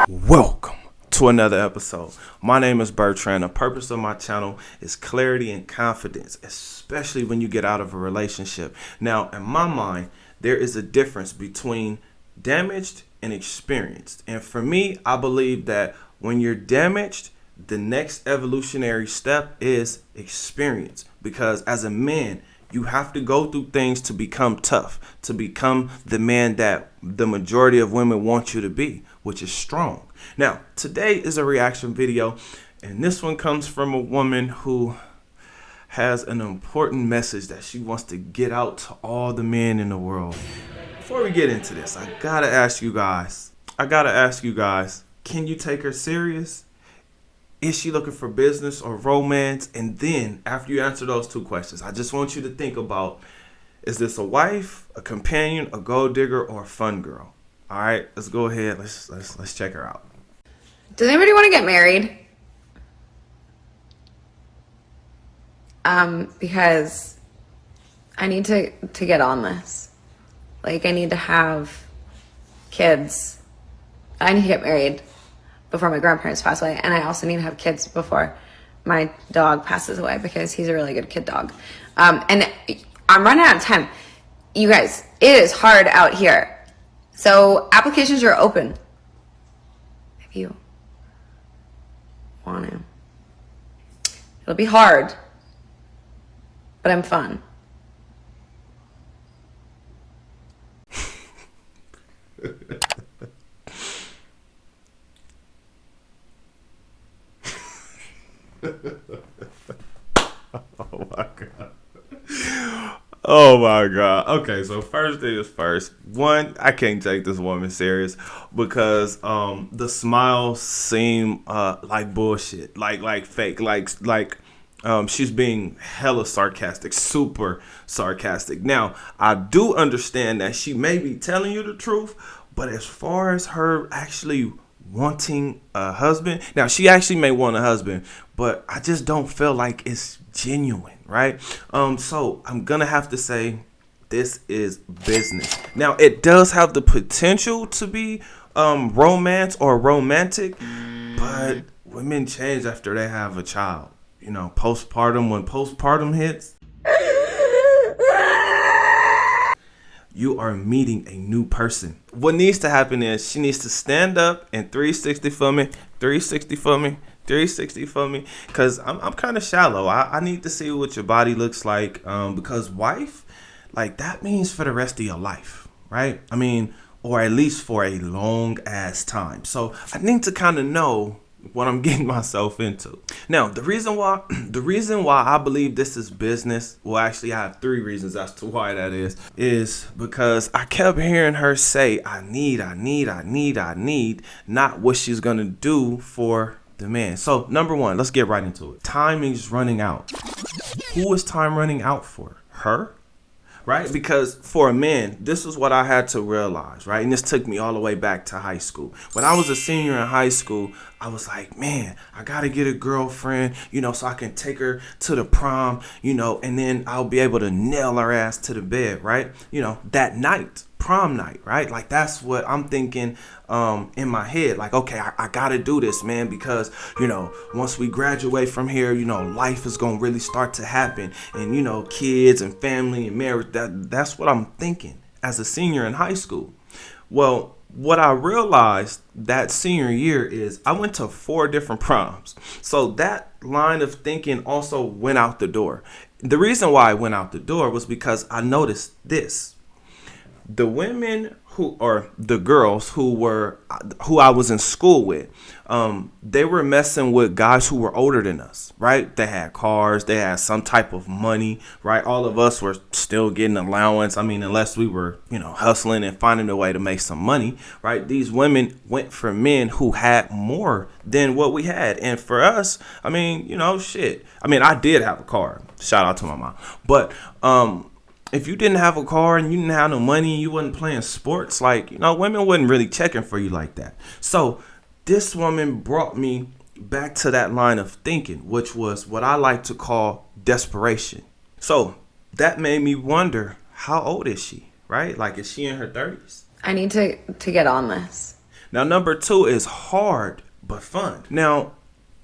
Welcome to another episode. My name is Bertrand. The purpose of my channel is clarity and confidence, especially when you get out of a relationship. Now, in my mind, there is a difference between damaged and experienced. And for me, I believe that when you're damaged, the next evolutionary step is experience. Because as a man, you have to go through things to become tough, to become the man that the majority of women want you to be, which is strong. Now, today is a reaction video, and this one comes from a woman who has an important message that she wants to get out to all the men in the world. Before we get into this, I gotta ask you guys, can you take her serious? Is she looking for business or romance? And then after you answer those two questions, I just want you to think about, is this a wife, a companion, a gold digger, or a fun girl? All right, let's go ahead. Let's check her out. Does anybody want to get married? Because I need to get on this. Like, I need to have kids. I need to get married before my grandparents pass away, and I also need to have kids before my dog passes away because he's a really good kid dog. And I'm running out of time. You guys, it is hard out here. So applications are open if you want to. It'll be hard, but I'm fun. Oh my God. Okay, so first thing is first. One, I can't take this woman serious because the smiles seem like bullshit, like fake, like she's being hella sarcastic, super sarcastic. Now, I do understand that she may be telling you the truth, but as far as her actually wanting a husband, now she actually may want a husband, but I just don't feel like it's genuine, right? So I'm gonna have to say this is business. Now, it does have the potential to be romance or romantic, but women change after they have a child. You know, postpartum, when postpartum hits, you are meeting a new person. What needs to happen is she needs to stand up and 360 for me, 360 for me, 360 for me, because I'm kind of shallow. I need to see what your body looks like, because wife, like, that means for the rest of your life, right? I mean, or at least for a long ass time. So I need to kind of know what I'm getting myself into. Now, the reason why I believe this is business, well, actually I have three reasons as to why that is because I kept hearing her say, I need, not what she's gonna do for the man. So number one, let's get right into it. Time is running out. Who is time running out for? Her? Right? Because for a man, this is what I had to realize, right? And this took me all the way back to high school. When I was a senior in high school, I was like, man, I got to get a girlfriend, so I can take her to the prom, and then I'll be able to nail her ass to the bed, right? That night, prom night, right? Like, that's what I'm thinking in my head. Like, okay, I got to do this, man, because, once we graduate from here, life is going to really start to happen. And, kids and family and marriage, that's what I'm thinking as a senior in high school. Well, what I realized that senior year is I went to 4 different proms. So that line of thinking also went out the door. The reason why I went out the door was because I noticed this. The women or the girls who I was in school with, they were messing with guys who were older than us, right? They had cars, they had some type of money, right? All of us were still getting allowance. I mean, unless we were, hustling and finding a way to make some money, right? These women went for men who had more than what we had. And for us, I mean, shit. I mean, I did have a car. Shout out to my mom. But, if you didn't have a car and you didn't have no money and you wasn't playing sports, like, women wasn't really checking for you like that. So this woman brought me back to that line of thinking, which was what I like to call desperation. So that made me wonder, how old is she, right? Like, is she in her 30s? I need to get on this. Now, number 2 is hard but fun. Now,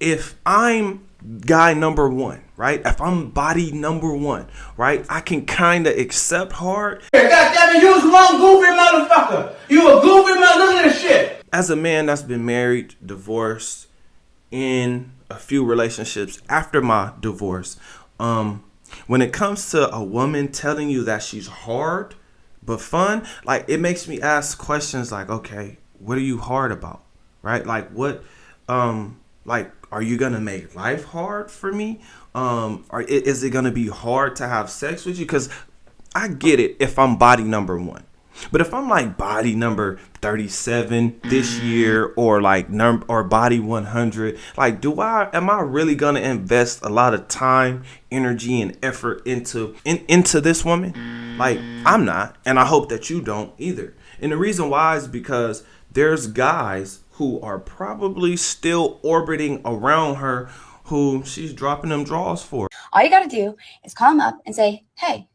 if I'm guy number 1, right? If I'm body number 1, right? I can kind of accept hard. Goddammit, you was one goofy motherfucker. You a goofy mother. Look at this shit. As a man that's been married, divorced, in a few relationships after my divorce, when it comes to a woman telling you that she's hard but fun, like, it makes me ask questions like, okay, what are you hard about, right? Like, what, like, are you gonna make life hard for me? Or is it gonna be hard to have sex with you? Because I get it if I'm body number 1. But if I'm like body number 37 this year, or like or body 100, like, am I really gonna invest a lot of time, energy, and effort into this woman? Like, I'm not, and I hope that you don't either. And the reason why is because there's guys who are probably still orbiting around her who she's dropping them draws for. All you gotta do is call him up and say, hey,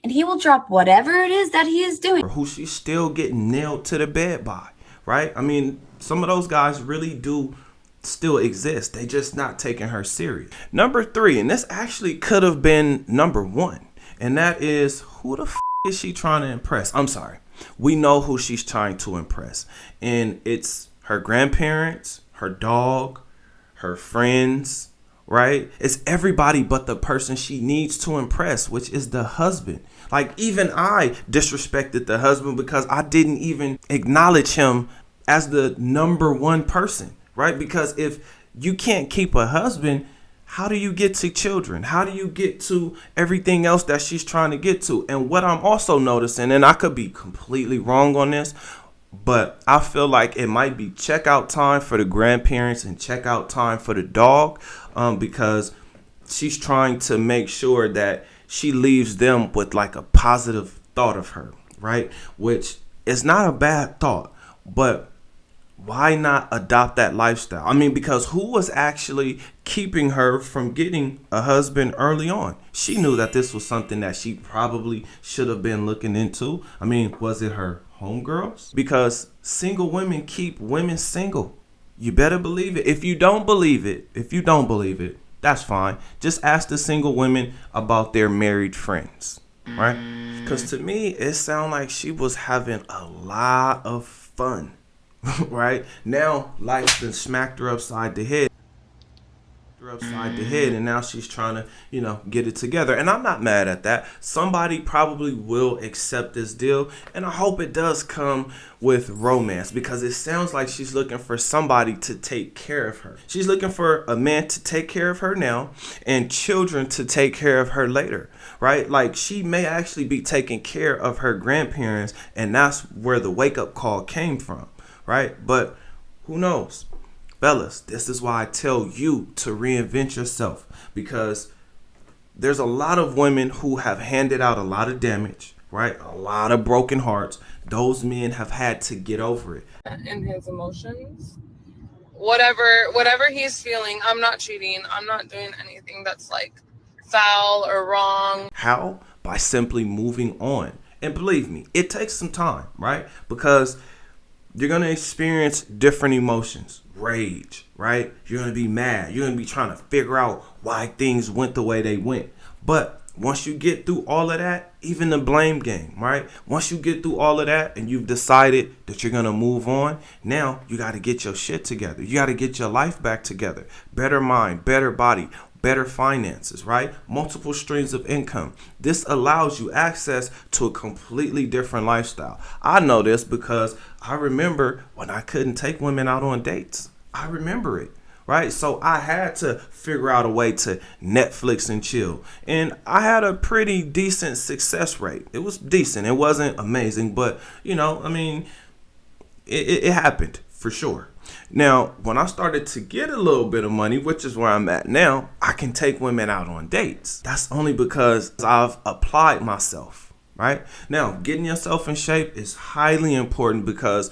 and he will drop whatever it is that he is doing. Or who she's still getting nailed to the bed by, right? I mean, some of those guys really do still exist. They just not taking her serious. Number 3, and this actually could have been number 1, and that is, who the is she trying to impress? I'm sorry. We know who she's trying to impress, and it's her grandparents, her dog, her friends, right? It's everybody but the person she needs to impress, which is the husband. Like, even I disrespected the husband because I didn't even acknowledge him as the number 1 person, right? Because if you can't keep a husband, how do you get to children? How do you get to everything else that she's trying to get to? And what I'm also noticing, and I could be completely wrong on this, but I feel like it might be checkout time for the grandparents and checkout time for the dog, because she's trying to make sure that she leaves them with like a positive thought of her, right? Which is not a bad thought, but why not adopt that lifestyle? I mean, because who was actually keeping her from getting a husband early on? She knew that this was something that she probably should have been looking into. I mean, was it her homegirls? Because single women keep women single. You better believe it. If you don't believe it, that's fine. Just ask the single women about their married friends, right? Because to me, it sounded like she was having a lot of fun. Right now, life's been smacked her upside the head, and now she's trying to, get it together. And I'm not mad at that. Somebody probably will accept this deal, and I hope it does come with romance, because it sounds like she's looking for somebody to take care of her. She's looking for a man to take care of her now and children to take care of her later, right? Like, she may actually be taking care of her grandparents, and that's where the wake-up call came from. Right? But who knows? Fellas, this is why I tell you to reinvent yourself, because there's a lot of women who have handed out a lot of damage, right? A lot of broken hearts. Those men have had to get over it. And his emotions. Whatever he's feeling, I'm not cheating. I'm not doing anything that's like foul or wrong. How? By simply moving on. And believe me, it takes some time, right? Because you're going to experience different emotions. Rage, right? You're going to be mad. You're going to be trying to figure out why things went the way they went. But once you get through all of that, even the blame game, right? Once you get through all of that and you've decided that you're going to move on, now you got to get your shit together. You got to get your life back together. Better mind, better body, better finances, right? Multiple streams of income. This allows you access to a completely different lifestyle. I know this because I remember when I couldn't take women out on dates. I remember it, right? So I had to figure out a way to Netflix and chill. And I had a pretty decent success rate. It was decent. It wasn't amazing, but it happened for sure. Now, when I started to get a little bit of money, which is where I'm at now, I can take women out on dates. That's only because I've applied myself, right? Now, getting yourself in shape is highly important because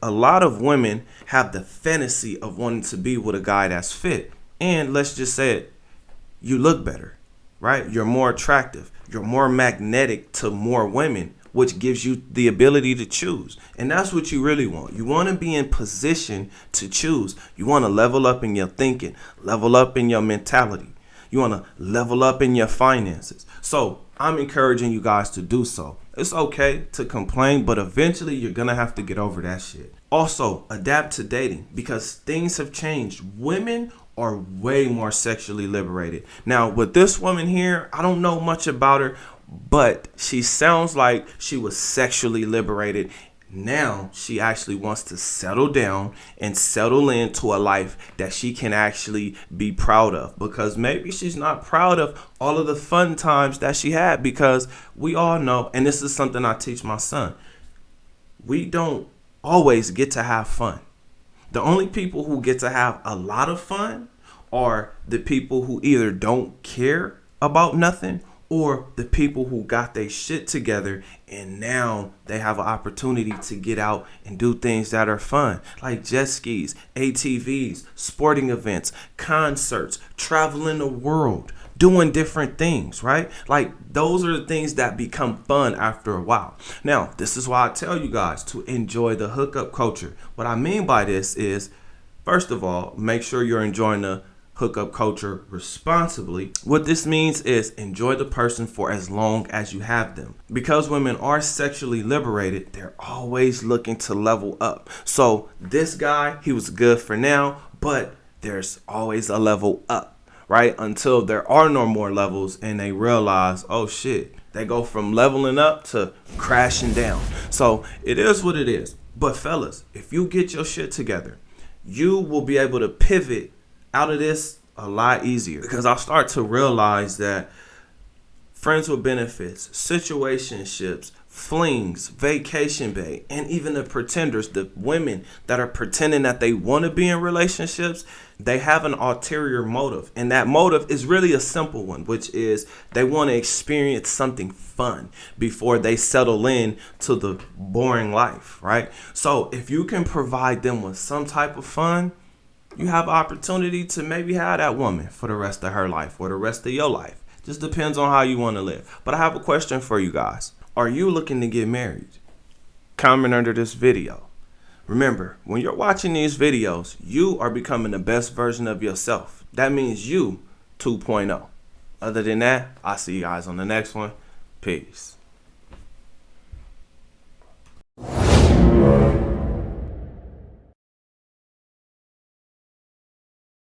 a lot of women have the fantasy of wanting to be with a guy that's fit. And let's just say it, you look better, right? You're more attractive. You're more magnetic to more women which gives you the ability to choose. And that's what you really want. You want to be in position to choose. You want to level up in your thinking, level up in your mentality. You want to level up in your finances. So I'm encouraging you guys to do so. It's okay to complain, but eventually you're going to have to get over that shit. Also, adapt to dating because things have changed. Women are way more sexually liberated. Now, with this woman here, I don't know much about her, but she sounds like she was sexually liberated. Now she actually wants to settle down and settle into a life that she can actually be proud of, because maybe she's not proud of all of the fun times that she had, because we all know, and this is something I teach my son, we don't always get to have fun. The only people who get to have a lot of fun are the people who either don't care about nothing or the people who got their shit together and now they have an opportunity to get out and do things that are fun, like jet skis, ATVs, sporting events, concerts, traveling the world, doing different things, right? Like those are the things that become fun after a while. Now, this is why I tell you guys to enjoy the hookup culture. What I mean by this is, first of all, make sure you're enjoying the hookup culture responsibly. What this means is enjoy the person for as long as you have them. Because women are sexually liberated, they're always looking to level up. So this guy, he was good for now, but there's always a level up, right? Until there are no more levels and they realize, oh shit, they go from leveling up to crashing down. So it is what it is. But fellas, if you get your shit together, you will be able to pivot out of this a lot easier, because I'll start to realize that friends with benefits, situationships, flings, vacation bae, and even the pretenders, the women that are pretending that they want to be in relationships, they have an ulterior motive. And that motive is really a simple one, which is they want to experience something fun before they settle in to the boring life, right? So if you can provide them with some type of fun, you have opportunity to maybe have that woman for the rest of her life or the rest of your life. Just depends on how you want to live. But I have a question for you guys. Are you looking to get married? Comment under this video. Remember, when you're watching these videos, you are becoming the best version of yourself. That means you 2.0. Other than that, I'll see you guys on the next one. Peace.